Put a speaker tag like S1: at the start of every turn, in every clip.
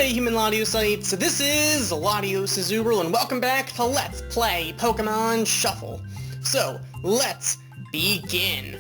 S1: G'day human Latiosites, this is Latios Azubral and welcome back to Let's Play Pokemon Shuffle. So, let's begin.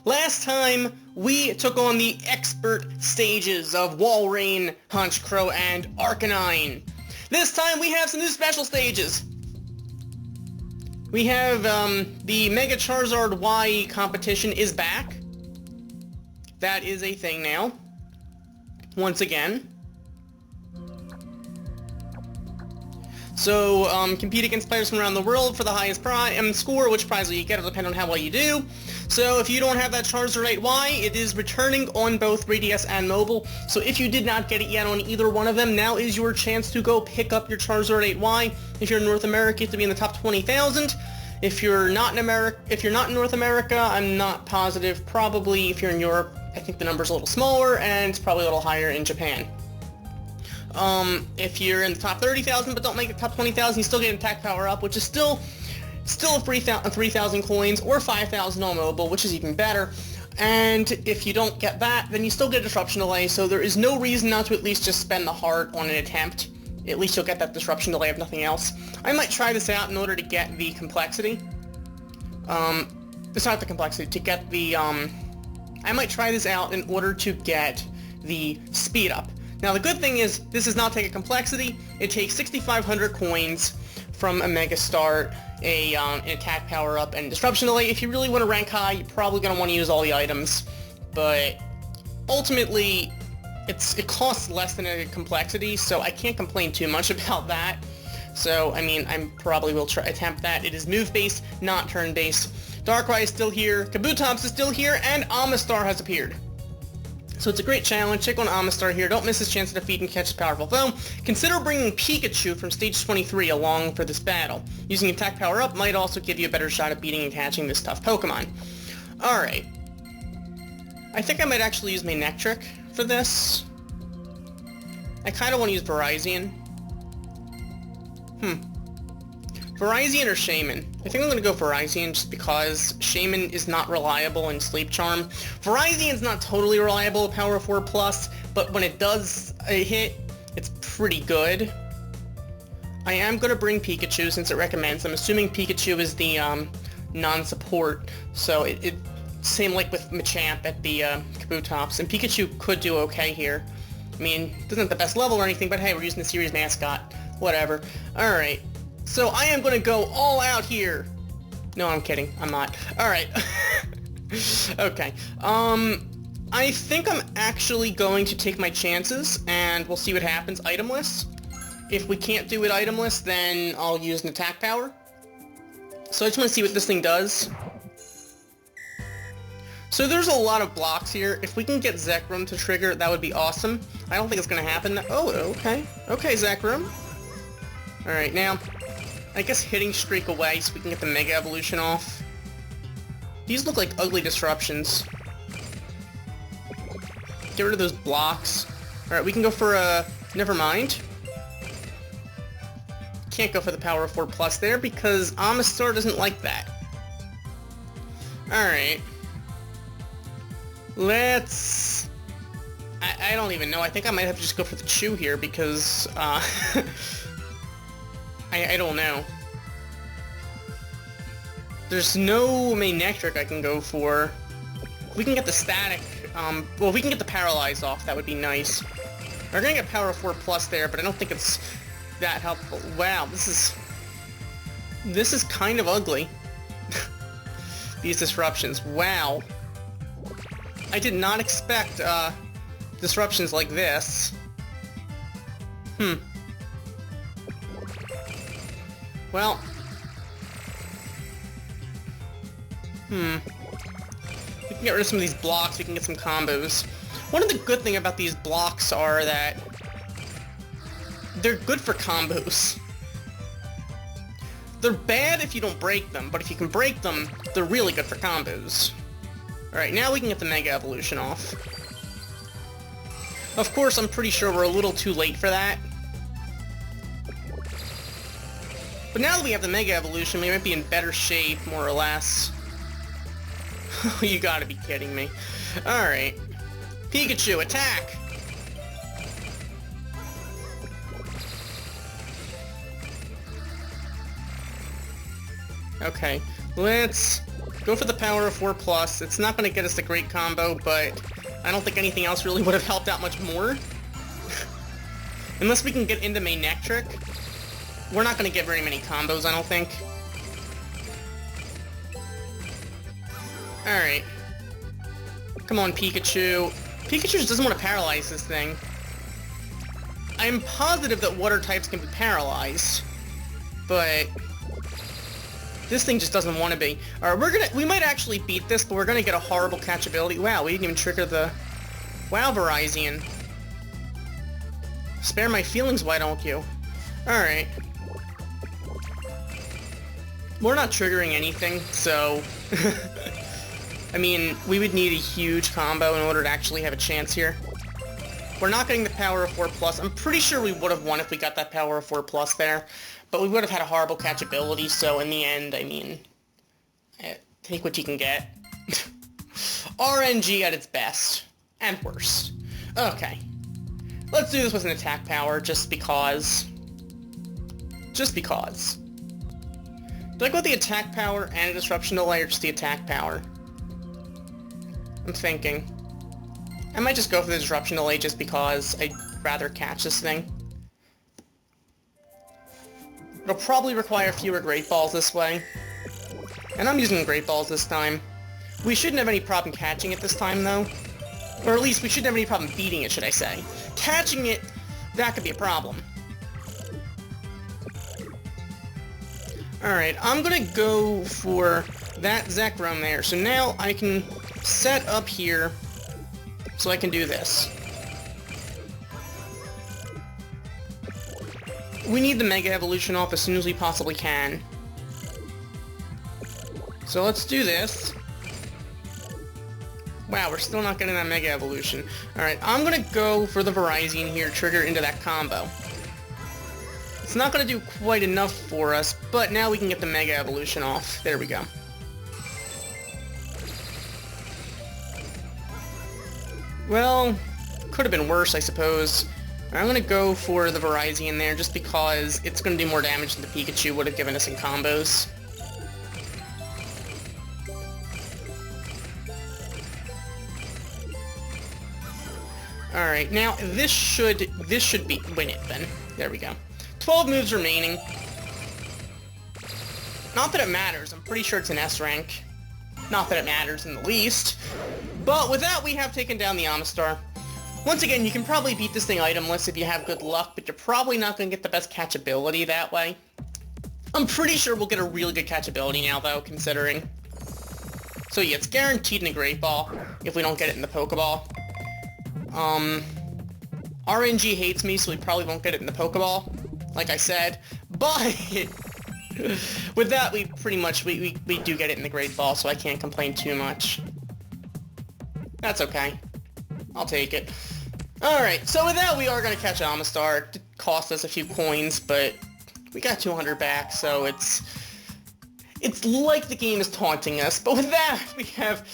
S1: Last time, we took on the expert stages of Walrein, Honchkrow, and Arcanine. This time we have some new special stages. We have, the Mega Charizard Y competition is back. That is a thing now. Once again. So, compete against players from around the world for the highest score, which prize will you get will depend on how well you do. So, if you don't have that Charizard 8Y, it is returning on both 3DS and mobile. So, if you did not get it yet on either one of them, now is your chance to go pick up your Charizard 8Y. If you're in North America, you have to be in the top 20,000. If you're not in North America, I'm not positive. Probably if you're in Europe, I think the number's a little smaller, and it's probably a little higher in Japan. If you're in the top 30,000 but don't make the top 20,000, you still get an attack power up, which is still a 3,000 coins, or 5,000 on mobile, which is even better. And if you don't get that, then you still get disruption delay, so there is no reason not to at least just spend the heart on an attempt. At least you'll get that disruption delay if nothing else. I might try this out in order to get the complexity. It's not the complexity, to get the, I might try this out in order to get the speed up. Now the good thing is, this does not take a complexity. It takes 6,500 coins from a Mega Start, an attack power up, and disruption delay. If you really want to rank high, you're probably going to want to use all the items. But ultimately, it costs less than a complexity, so I can't complain too much about that. So, I mean, I probably will attempt that. It is move-based, not turn-based. Darkrai is still here, Kabutops is still here, and Omastar has appeared. So it's a great challenge. Check on Omastar here. Don't miss his chance to defeat and catch his powerful foe. Consider bringing Pikachu from Stage 23 along for this battle. Using attack power up might also give you a better shot at beating and catching this tough Pokemon. Alright. I think I might actually use my Nectric for this. I kind of want to use Virizion. Virizion or Shaman? I think I'm going to go Virizion just because Shaman is not reliable in Sleep Charm. Virizion's not totally reliable at Power 4+, but when it does hit, it's pretty good. I am going to bring Pikachu since it recommends. I'm assuming Pikachu is the non-support, so it same like with Machamp at the Kabutops, and Pikachu could do okay here. I mean, it doesn't have the best level or anything, but hey, we're using the series mascot. Whatever. Alright. So I am going to go all out here. No, I'm kidding. I'm not. Alright. Okay. I think I'm actually going to take my chances, and we'll see what happens itemless. If we can't do it itemless, then I'll use an attack power. So I just want to see what this thing does. So there's a lot of blocks here. If we can get Zekrom to trigger, that would be awesome. I don't think it's going to happen. Oh, okay. Okay, Zekrom. Alright, now, I guess hitting Streak away so we can get the Mega Evolution off. These look like ugly disruptions. Get rid of those blocks. Alright, we can go for a... Never mind. Can't go for the Power 4+ there because Omastar doesn't like that. Alright. Let's... I don't even know. I think I might have to just go for the Chew here because, I don't know. There's no main Nectric I can go for. We can get the Static, well, we can get the Paralyze off. That would be nice. We're gonna get Power 4+ there, but I don't think it's that helpful. Wow, this is kind of ugly. These disruptions. Wow. I did not expect, disruptions like this. Well. We can get rid of some of these blocks, we can get some combos. One of the good things about these blocks are that they're good for combos. They're bad if you don't break them, but if you can break them, they're really good for combos. Alright, now we can get the Mega Evolution off. Of course, I'm pretty sure we're a little too late for that. But now that we have the Mega Evolution, we might be in better shape, more or less. You gotta be kidding me. Alright. Pikachu, attack! Okay, let's go for the power of 4+. It's not going to get us the great combo, but I don't think anything else really would have helped out much more. Unless we can get into Manectric. We're not going to get very many combos, I don't think. Alright. Come on, Pikachu. Pikachu just doesn't want to paralyze this thing. I'm positive that water types can be paralyzed, but this thing just doesn't want to be. Alright, we might actually beat this, but we're gonna get a horrible catchability. Wow, we didn't even trigger the... Wow, Verizon. Spare my feelings, why don't you? Alright. We're not triggering anything, so... I mean, we would need a huge combo in order to actually have a chance here. We're not getting the power of 4+. I'm pretty sure we would have won if we got that power of 4+ there. But we would have had a horrible catchability, so in the end, I mean... take what you can get. RNG at its best. And worst. Okay. Let's do this with an attack power, just because. Just because. Do I go with the attack power and a disruption delay, or just the attack power? I'm thinking. I might just go for the disruption delay just because I'd rather catch this thing. It'll probably require fewer Great Balls this way. And I'm using Great Balls this time. We shouldn't have any problem catching it this time, though. Or at least we shouldn't have any problem beating it, should I say. Catching it, that could be a problem. Alright, I'm gonna go for that Zekrom there. So now I can set up here so I can do this. We need the Mega Evolution off as soon as we possibly can. So let's do this. Wow, we're still not getting that Mega Evolution. Alright, I'm gonna go for the Verizon here, trigger into that combo. It's not gonna do quite enough for us, but now we can get the Mega Evolution off. There we go. Well, could have been worse, I suppose. I'm gonna go for the Verizon there, just because it's gonna do more damage than the Pikachu would have given us in combos. Alright, now this should win it then. There we go. 12 moves remaining. Not that it matters, I'm pretty sure it's an S rank. Not that it matters in the least. But with that, we have taken down the Omastar. Once again, you can probably beat this thing itemless if you have good luck, but you're probably not going to get the best catchability that way. I'm pretty sure we'll get a really good catchability now, though, considering. So yeah, it's guaranteed in a Great Ball if we don't get it in the Pokeball. RNG hates me, so we probably won't get it in the Pokeball, like I said. But with that, we pretty much, we do get it in the Great Ball, so I can't complain too much. That's okay. I'll take it. Alright, so with that, we are going to catch Omastar. It did cost us a few coins, but we got 200 back, so it's like the game is taunting us. But with that, we have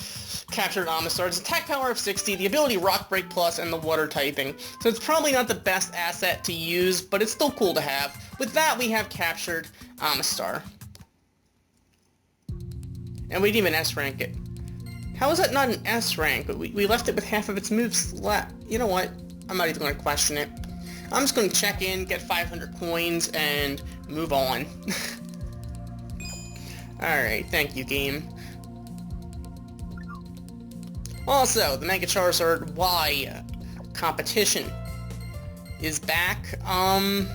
S1: captured Omastar. It's attack power of 60, the ability Rock Break Plus, and the water typing. So it's probably not the best asset to use, but it's still cool to have. With that, we have captured Omastar. And we didn't even S-rank it. How is that not an S rank? We left it with half of its moves left. You know what? I'm not even going to question it. I'm just going to check in, get 500 coins, and move on. Alright, thank you, game. Also, the Mega Charizard Y competition is back. I'm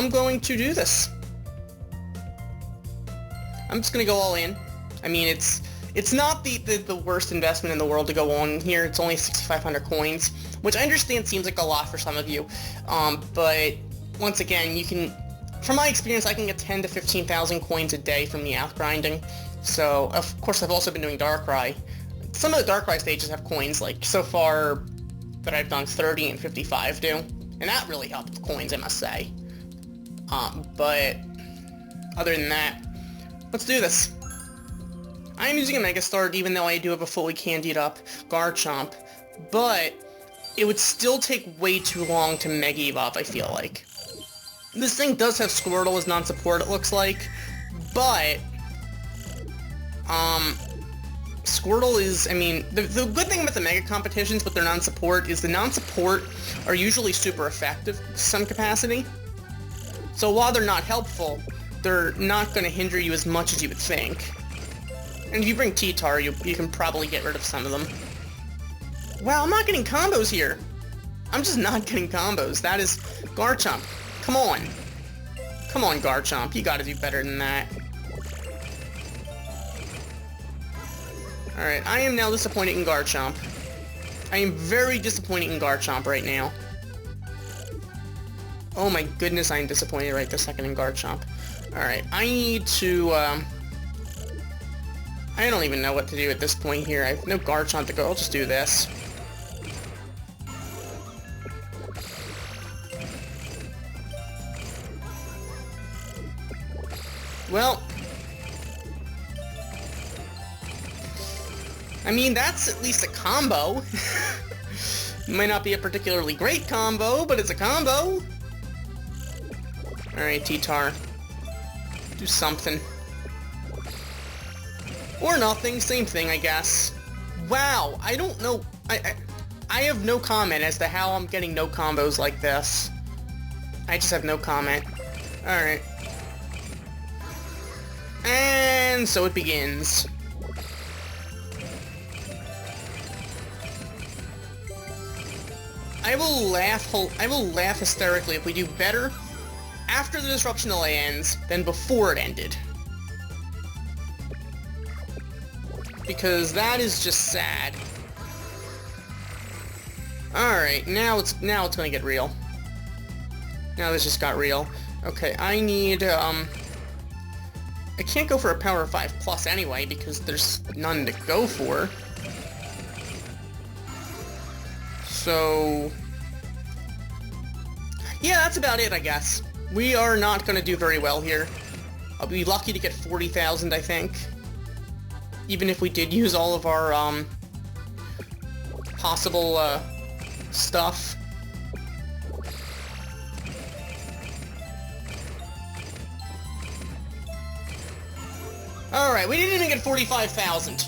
S1: going to do this. I'm just gonna go all in. I mean, it's not the worst investment in the world to go on here. It's only 6,500 coins, which I understand seems like a lot for some of you. But once again, you can, from my experience, I can get 10 to 15,000 coins a day from the outgrinding. So, of course, I've also been doing Darkrai. Some of the Darkrai stages have coins, like, so far that I've done 30 and 55 do. And that really helped with coins, I must say. But other than that, let's do this. I am using a Mega Start even though I do have a fully candied up Garchomp, but it would still take way too long to Mega Evolve, I feel like. This thing does have Squirtle as non-support, it looks like, but Squirtle is, I mean, the good thing about the Mega competitions with their non-support is the non-support are usually super effective to some capacity. So while they're not helpful, they're not going to hinder you as much as you would think. And if you bring T-Tar, you can probably get rid of some of them. Wow, I'm not getting combos here. I'm just not getting combos. That is Garchomp. Come on. Come on, Garchomp. You gotta do better than that. Alright, I am now disappointed in Garchomp. I am very disappointed in Garchomp right now. Oh my goodness, I am disappointed right this second in Garchomp. Alright, I need to, I don't even know what to do at this point here. I have no Garchomp to go. I'll just do this. Well, I mean, that's at least a combo. It might not be a particularly great combo, but it's a combo. Alright, T-Tar. Do something. Or nothing, same thing, I guess. Wow, I don't know. I have no comment as to how I'm getting no combos like this. I just have no comment. Alright. And so it begins. I will laugh hysterically if we do better after the disruption delay ends than before it ended. Because that is just sad. Alright, now it's gonna get real. Now this just got real. Okay, I need, I can't go for a Power 5 Plus anyway, because there's none to go for. So yeah, that's about it, I guess. We are not gonna do very well here. I'll be lucky to get 40,000, I think. Even if we did use all of our, possible, stuff. Alright, we didn't even get 45,000.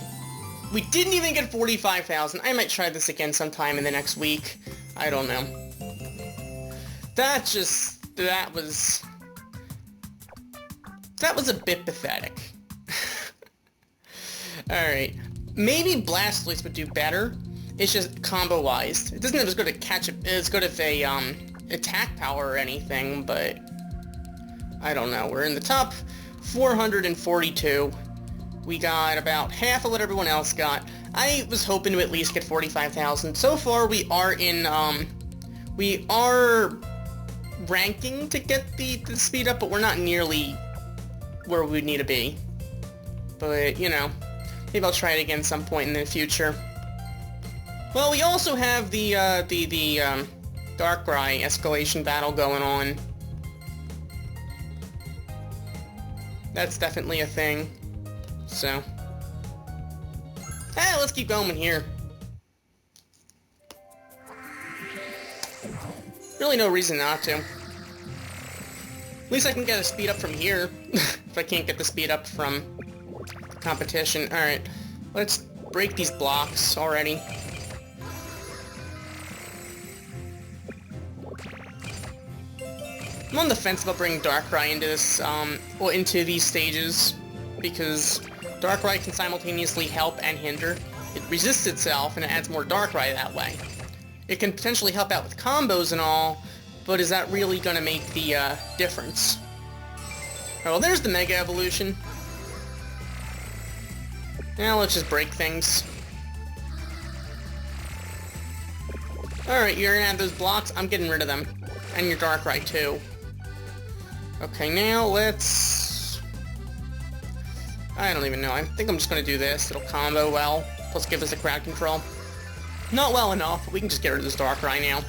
S1: We didn't even get 45,000. I might try this again sometime in the next week. I don't know. That was a bit pathetic. Alright. Maybe Blastoise would do better. It's just combo-wise. It doesn't have as good of a attack power or anything, but I don't know. We're in the top 442. We got about half of what everyone else got. I was hoping to at least get 45,000. So far, we are ranking to get the speed up, but we're not nearly where we need to be. But, you know, maybe I'll try it again some point in the future. Well, we also have the Darkrai escalation battle going on. That's definitely a thing. So, hey, let's keep going here. Really no reason not to. At least I can get a speed up from here, if I can't get the speed up from competition. Alright, let's break these blocks already. I'm on the fence about bringing Darkrai into this, into these stages, because Darkrai can simultaneously help and hinder. It resists itself, and it adds more Darkrai that way. It can potentially help out with combos and all, but is that really going to make the difference? Oh, well, there's the Mega Evolution. Now let's just break things. Alright, you're going to add those blocks. I'm getting rid of them. And your Darkrai, too. Okay, now let's... I don't even know. I think I'm just going to do this. It'll combo well, plus give us a crowd control. Not well enough, but we can just get rid of this Darkrai now.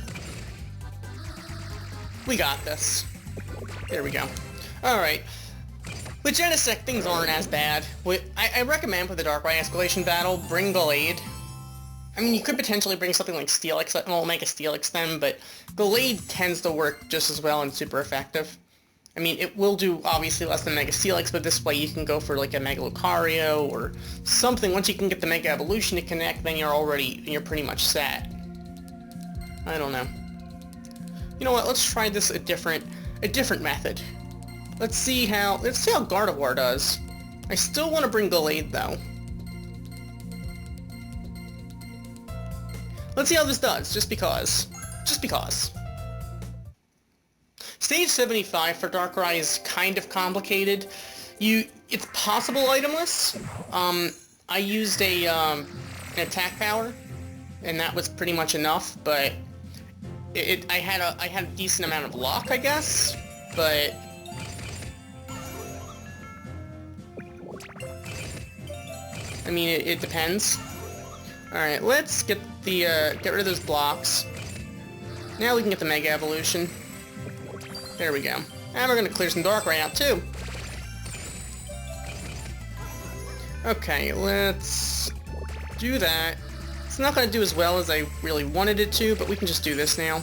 S1: We got this. There we go. Alright. With Genesect, things aren't as bad. I recommend for the Darkrai escalation battle, bring Gallade. I mean, you could potentially bring something like Steelix, well, Mega Steelix then, but Gallade tends to work just as well and super effective. I mean, it will do obviously less than Mega Steelix, but this way you can go for like a Mega Lucario or something. Once you can get the Mega Evolution to connect, then you're pretty much set. I don't know. You know what? Let's try this a different method. Let's see how Gardevoir does. I still want to bring Gallade though. Let's see how this does, just because. Just because. Stage 75 for Darkrai is kind of complicated. It's possible itemless. I used an attack power, and that was pretty much enough, but I had a decent amount of luck, I guess, but I mean, it depends. Alright, let's get rid of those blocks. Now we can get the Mega Evolution. There we go. And we're gonna clear some Darkrai out too. Okay, let's do that. It's not gonna do as well as I really wanted it to, but we can just do this now.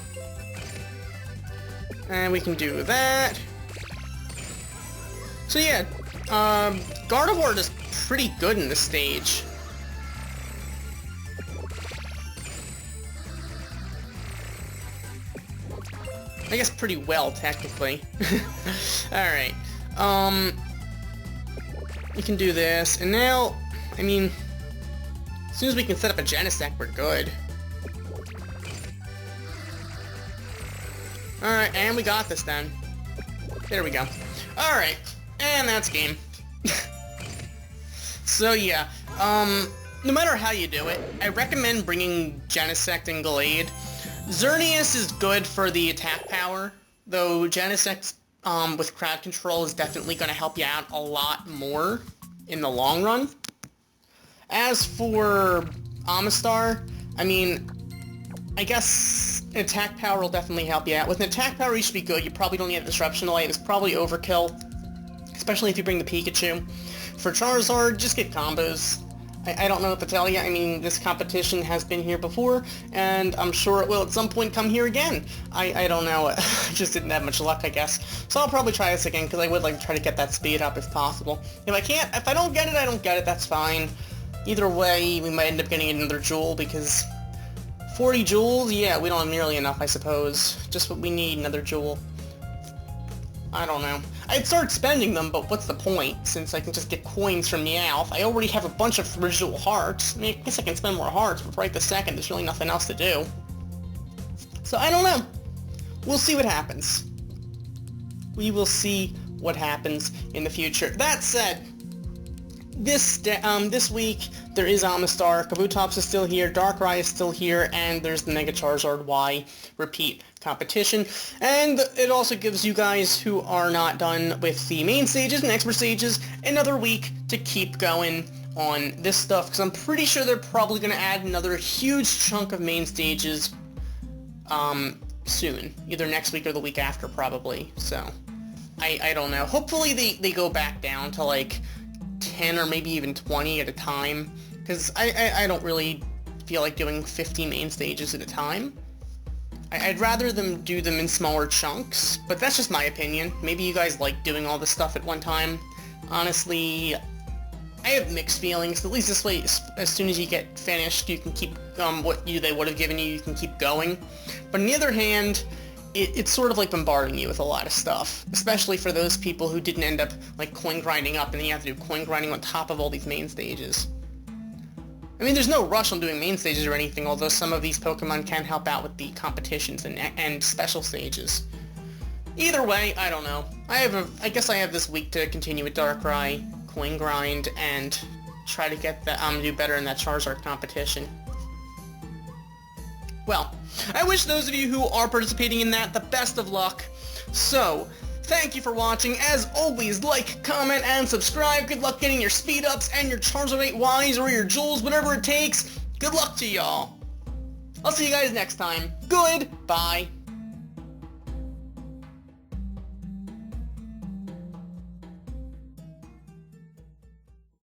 S1: And we can do that. So yeah, Gardevoir does pretty good in this stage. I guess pretty well, technically. Alright. We can do this, and now, I mean, as soon as we can set up a Genesect, we're good. Alright, and we got this then. There we go. Alright, and that's game. So yeah, no matter how you do it, I recommend bringing Genesect and Gallade. Xerneas is good for the attack power, though Genesect with crowd control is definitely going to help you out a lot more in the long run. As for Omastar, I mean, I guess an attack power will definitely help you out. With an attack power, you should be good. You probably don't need a Disruption Light. It's probably overkill, especially if you bring the Pikachu. For Charizard, just get combos. I don't know what to tell you. I mean, this competition has been here before, and I'm sure it will at some point come here again. I don't know. I just didn't have much luck, I guess. So I'll probably try this again, because I would like to try to get that speed up if possible. If I don't get it, I don't get it. That's fine. Either way, we might end up getting another Jewel, because 40 Jewels? Yeah, we don't have nearly enough, I suppose. Just what we need, another Jewel. I don't know. I'd start spending them, but what's the point, since I can just get coins from Meowth? I already have a bunch of residual hearts. I mean, I guess I can spend more hearts, but right this second, there's really nothing else to do. So, I don't know. We'll see what happens. We will see what happens in the future. That said, this week, there is Omastar, Kabutops is still here, Darkrai is still here, and there's the Mega Charizard Y repeat competition. And it also gives you guys who are not done with the main stages and expert stages another week to keep going on this stuff, because I'm pretty sure they're probably going to add another huge chunk of main stages soon. Either next week or the week after, probably. So, I don't know. Hopefully they go back down to like 10 or maybe even 20 at a time, because I don't really feel like doing 50 main stages at a time. I'd rather them do them in smaller chunks, but that's just my opinion. Maybe you guys like doing all this stuff at one time. Honestly, I have mixed feelings. At least this way, as soon as you get finished, you can keep what they would have given you, you can keep going. But on the other hand, it's sort of like bombarding you with a lot of stuff, especially for those people who didn't end up like coin grinding up, and then you have to do coin grinding on top of all these main stages. I mean, there's no rush on doing main stages or anything, although some of these Pokemon can help out with the competitions and special stages. Either way, I don't know. I guess I have this week to continue with Darkrai, coin grind, and try to get the do better in that Charizard competition. Well, I wish those of you who are participating in that the best of luck. So, thank you for watching. As always, like, comment, and subscribe. Good luck getting your speed ups and your Charizard 8Ys or your Jewels, whatever it takes. Good luck to y'all. I'll see you guys next time. Goodbye.